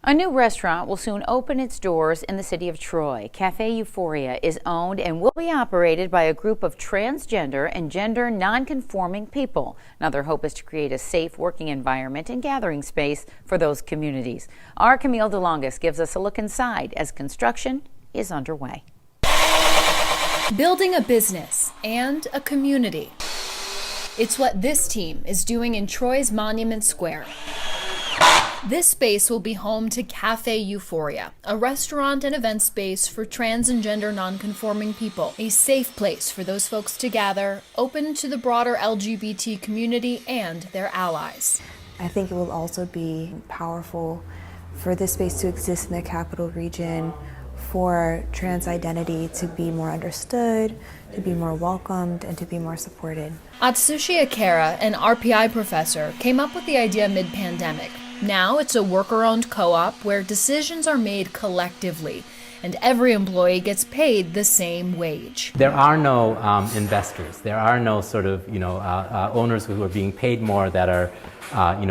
A new restaurant will soon open its doors in the city of Troy. Cafe Euphoria is owned and will be operated by a group of transgender and gender nonconforming people. Now, their hope is to create a safe working environment and gathering space for those communities. Our Camille DeLongis gives us a look inside as construction is underway. Building a business and a community. It's what this team is doing in Troy's Monument Square. This space will be home to Cafe Euphoria, a restaurant and event space for trans and gender nonconforming people, a safe place for those folks to gather, open to the broader LGBT community and their allies. I think it will also be powerful for this space to exist in the capital region, for trans identity to be more understood, to be more welcomed, and to be more supported. Atsushi Akera, an RPI professor, came up with the idea mid-pandemic. Now it's a worker-owned co-op where decisions are made collectively, and every employee gets paid the same wage. There are no investors. There are no sort of owners who are being paid more that are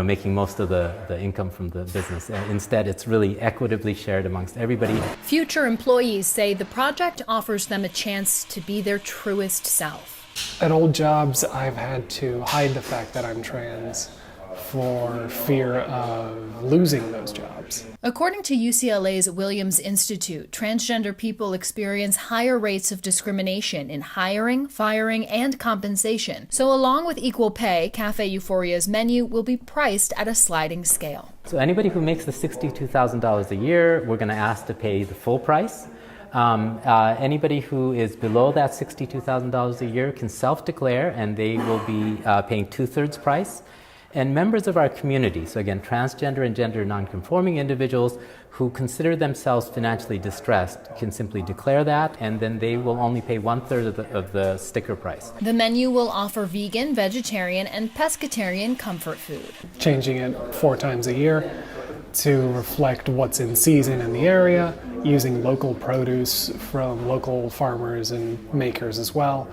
making most of the income from the business. Instead, it's really equitably shared amongst everybody. Future employees say the project offers them a chance to be their truest self. At old jobs, I've had to hide the fact that I'm trans for fear of losing those jobs. According to UCLA's Williams Institute, transgender people experience higher rates of discrimination in hiring, firing, and compensation. So along with equal pay, Cafe Euphoria's menu will be priced at a sliding scale. So anybody who makes the $62,000 a year, we're going to ask to pay the full price. Anybody who is below that $62,000 a year can self-declare, and they will be paying 2/3 price. And members of our community, so again, transgender and gender nonconforming individuals who consider themselves financially distressed, can simply declare that, and then they will only pay 1/3 of the sticker price. The menu will offer vegan, vegetarian, and pescatarian comfort food. Changing it 4 times a year to reflect what's in season in the area, using local produce from local farmers and makers as well,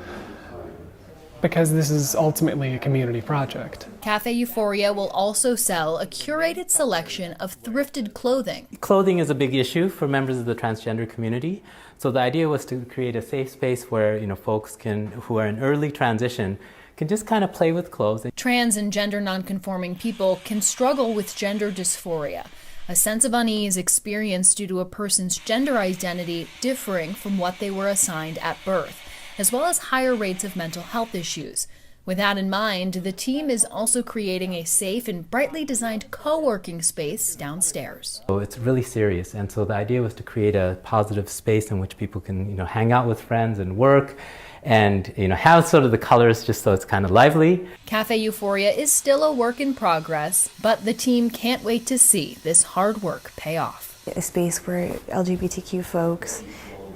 because this is ultimately a community project. Cafe Euphoria will also sell a curated selection of thrifted clothing. Clothing is a big issue for members of the transgender community. So the idea was to create a safe space where folks who are in early transition can just kind of play with clothes. Trans and gender nonconforming people can struggle with gender dysphoria, a sense of unease experienced due to a person's gender identity differing from what they were assigned at birth, as well as higher rates of mental health issues. With that in mind, the team is also creating a safe and brightly designed co-working space downstairs. So it's really serious, and so the idea was to create a positive space in which people can hang out with friends and work, and have sort of the colors just so it's kind of lively. Cafe Euphoria is still a work in progress, but the team can't wait to see this hard work pay off. A space where LGBTQ folks,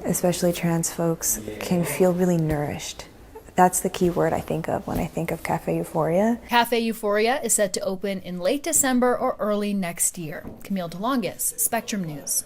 especially trans folks, can feel really nourished. That's the key word I think of when I think of Cafe Euphoria. Cafe Euphoria is set to open in late December or early next year. Camille DeLongis, Spectrum News.